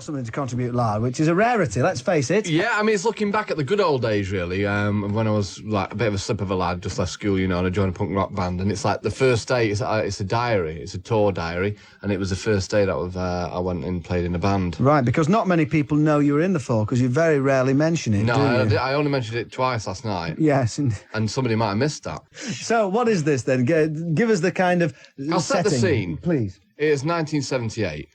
something to contribute, Lard, which is a rarity, let's face it. Yeah, I mean, it's looking back at the good old days, really, when I was like a bit of a slip of a lad, just left school, you know, and I joined a punk rock band, and it's like the first day, it's a diary, it's a tour diary, and it was the first day that I went and played in a band. Right, because not many people know you were in the Four, because you very rarely mention it, do you? I only mentioned it twice last night. Yes. And somebody might have missed that. So, what is this then? Give us the kind of I'll set the scene. Please. It's 1978,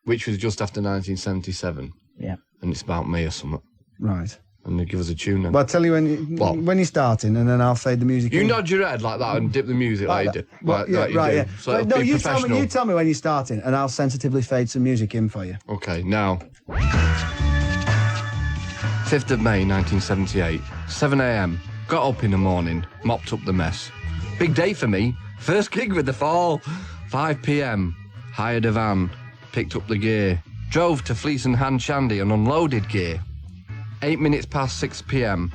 which was just after 1977. Yeah. And it's about me or something. Right. And they give us a tune. And well, I'll tell you when you're starting, and then I'll fade the music You in. nod your head like that and dip the music like you did. Yeah. So no, you tell me when you're starting, and I'll sensitively fade some music in for you. Okay, now. 5th of May, 1978, 7 a.m. Got up in the morning, mopped up the mess. Big day for me. First gig with the Fall. 5 p.m. Hired a van, picked up the gear, drove to Fleece and Hand Shandy and unloaded gear. 8 minutes past 6 p.m.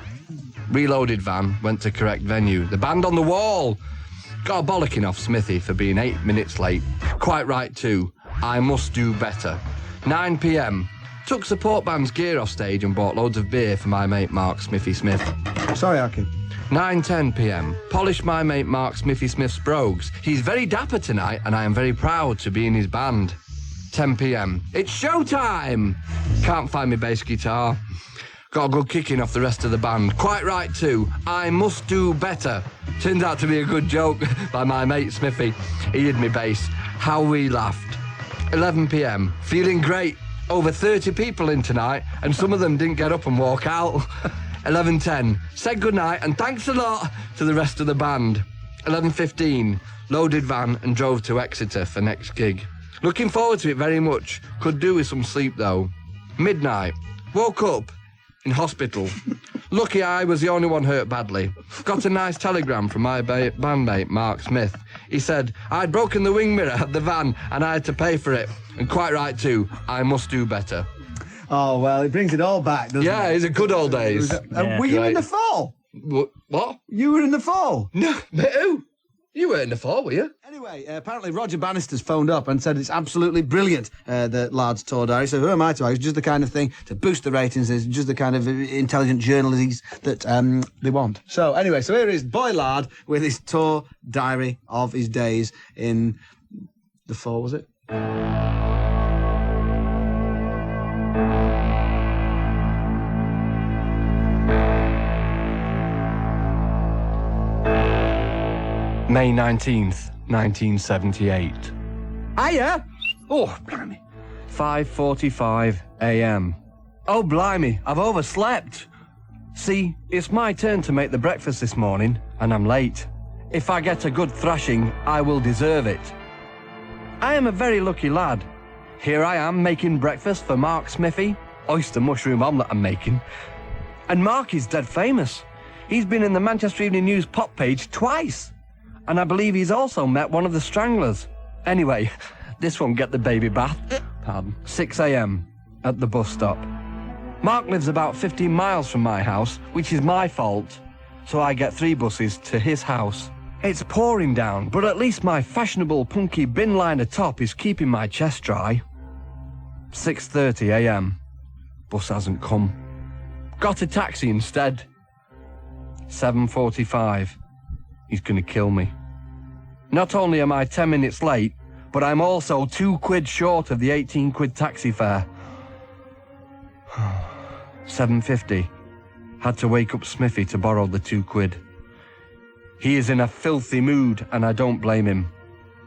Reloaded van, went to correct venue. The band on the wall. Got a bollocking off Smithy for being 8 minutes late. Quite right too. I must do better. 9 p.m. Took support band's gear off stage and bought loads of beer for my mate Marc Smithy Smith. Sorry, Aki. 9:10 p.m. Polished my mate Marc Smithy Smith's brogues. He's very dapper tonight and I am very proud to be in his band. 10 p.m. It's showtime! Can't find my bass guitar. Got a good kicking off the rest of the band. Quite right too. I must do better. Turns out to be a good joke by my mate Smithy. He hid me bass. How we laughed. 11 p.m. Feeling great. Over 30 people in tonight, and some of them didn't get up and walk out. 11:10. Said goodnight and thanks a lot to the rest of the band. 11:15. Loaded van and drove to Exeter for next gig. Looking forward to it very much. Could do with some sleep though. Midnight. Woke up in hospital. Lucky I was the only one hurt badly. Got a nice telegram from my bandmate Marc Smith. He said, I'd broken the wing mirror of the van and I had to pay for it. And quite right too, I must do better. Oh, well, it brings it all back, doesn't it? Yeah, it's a good old days. Were you in the Fall? What? You were in the Fall? No, but who? You were in the Fall, were you? Anyway, apparently Roger Bannister's phoned up and said it's absolutely brilliant, the Lard's tour diary. So who am I to argue? It's just the kind of thing to boost the ratings. It's just the kind of intelligent journalism that they want. So anyway, so here is Boy Lard with his tour diary of his days in the Fall, was it? May 19th, 1978. Hiya! Oh, blimey. 5:45 a.m. Oh, blimey, I've overslept. See, it's my turn to make the breakfast this morning, and I'm late. If I get a good thrashing, I will deserve it. I am a very lucky lad. Here I am making breakfast for Marc Smithy. Oyster mushroom omelette I'm making. And Marc is dead famous. He's been in the Manchester Evening News pop page twice. And I believe he's also met one of the Stranglers. Anyway, this won't get the baby bath. Pardon. 6 a.m. at the bus stop. Marc lives about 15 miles from my house, which is my fault. So I get 3 buses to his house. It's pouring down, but at least my fashionable punky bin liner top is keeping my chest dry. 6:30 a.m. Bus hasn't come. Got a taxi instead. 7:45. He's gonna kill me. Not only am I 10 minutes late, but I'm also £2 short of the 18 quid taxi fare. 7:50. Had to wake up Smithy to borrow the £2. He is in a filthy mood and I don't blame him.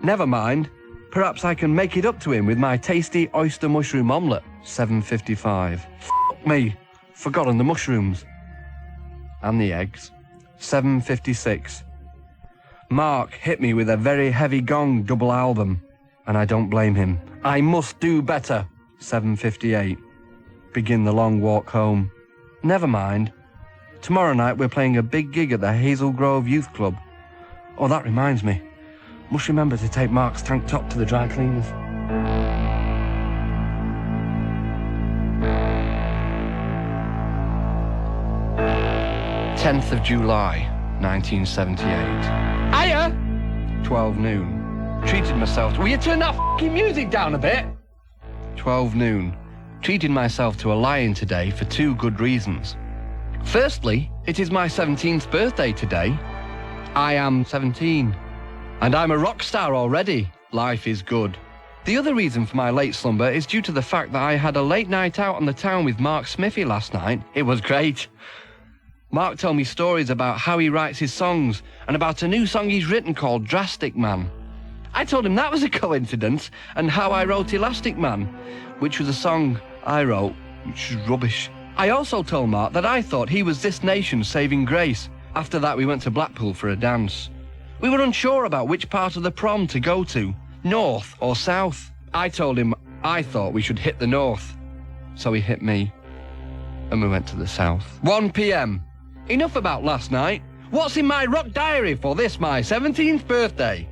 Never mind. Perhaps I can make it up to him with my tasty oyster mushroom omelette. 7:55. F*** me. Forgotten the mushrooms. And the eggs. 7:56. Marc hit me with a very heavy gong double album, and I don't blame him. I must do better. 7:58. Begin the long walk home. Never mind. Tomorrow night we're playing a big gig at the Hazel Grove Youth Club. Oh, that reminds me. Must remember to take Marc's tank top to the dry cleaners. 10th of July, 1978. Hiya! 12 noon. Treated myself. Will you turn that f***ing music down a bit? 12 noon. treated myself to a lie-in today for 2 good reasons. Firstly, it is my 17th birthday today. I am 17, and I'm a rock star already. Life is good. The other reason for my late slumber is due to the fact that I had a late night out on the town with Marc Smithy last night. It was great. Marc told me stories about how he writes his songs and about a new song he's written called Drastic Man. I told him that was a coincidence, and how I wrote Elastic Man, which was a song I wrote, which is rubbish. I also told Marc that I thought he was this nation's saving grace. After that, we went to Blackpool for a dance. We were unsure about which part of the prom to go to, north or south. I told him I thought we should hit the north. So he hit me, and we went to the south. 1 p.m. Enough about last night. What's in my rock diary for this, my 17th birthday?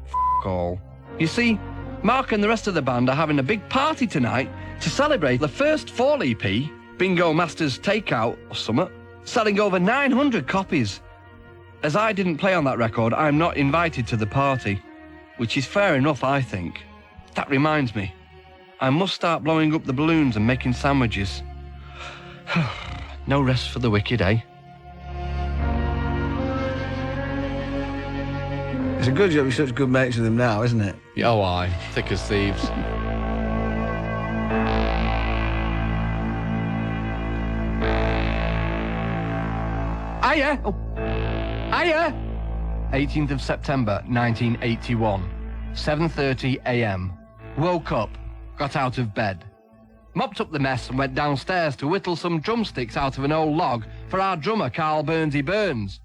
F*** all. You see, Marc and the rest of the band are having a big party tonight to celebrate the first Fall EP, Bingo Masters Takeout or something, selling over 900 copies. As I didn't play on that record, I'm not invited to the party, which is fair enough, I think. That reminds me, I must start blowing up the balloons and making sandwiches. No rest for the wicked, eh? It's a good job you're such good mates with him now, isn't it? Oh, aye. Thick as thieves. Hiya! Oh. Hiya! 18th of September, 1981. 7:30 a.m. Woke up, got out of bed, mopped up the mess and went downstairs to whittle some drumsticks out of an old log for our drummer, Carl Burnsy Burns.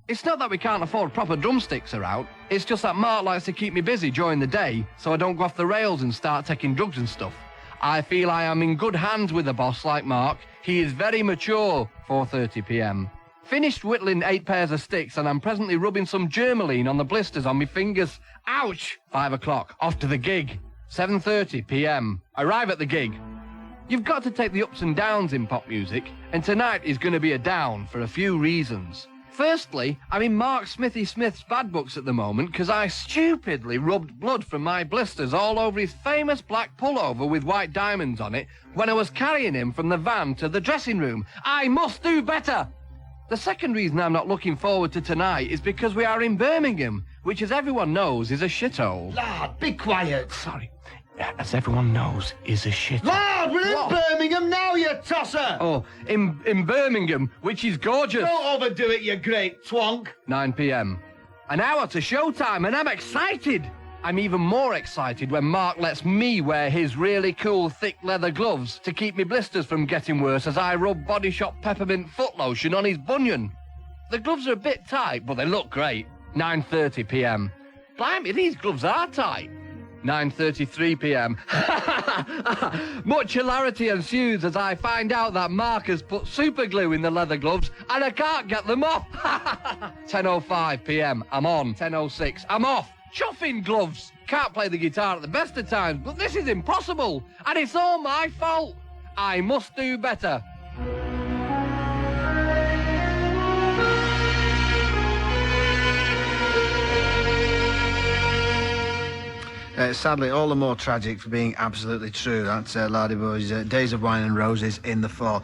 It's not that we can't afford proper drumsticks around, it's just that Marc likes to keep me busy during the day so I don't go off the rails and start taking drugs and stuff. I feel I am in good hands with a boss like Marc. He is very mature. 4:30 p.m. Finished whittling 8 pairs of sticks and I'm presently rubbing some Germaline on the blisters on my fingers. Ouch! 5 o'clock, off to the gig. 7:30 p.m. Arrive at the gig. You've got to take the ups and downs in pop music, and tonight is going to be a down for a few reasons. Firstly, I'm in Marc Smithy Smith's bad books at the moment because I stupidly rubbed blood from my blisters all over his famous black pullover with white diamonds on it when I was carrying him from the van to the dressing room. I must do better! The second reason I'm not looking forward to tonight is because we are in Birmingham, which, as everyone knows, is a shithole. Lard, be quiet. Sorry. As everyone knows, is a shithole. Lard, we're in Birmingham now, you tosser! Oh, in Birmingham, which is gorgeous. Don't overdo it, you great twonk. 9 p.m. An hour to showtime, and I'm excited. I'm even more excited when Marc lets me wear his really cool thick leather gloves to keep me blisters from getting worse as I rub Body Shop peppermint foot lotion on his bunion. The gloves are a bit tight, but they look great. 9:30 p.m. Blimey, these gloves are tight. 9:33 p.m. Much hilarity ensues as I find out that Marc has put super glue in the leather gloves and I can't get them off. 10:05 p.m. I'm on. 10:06 I'm off. Chuffing gloves. Can't play the guitar at the best of times, but this is impossible, and it's all my fault. I must do better. Sadly, all the more tragic for being absolutely true. That's Lardy Boy's Days of Wine and Roses in the Fall.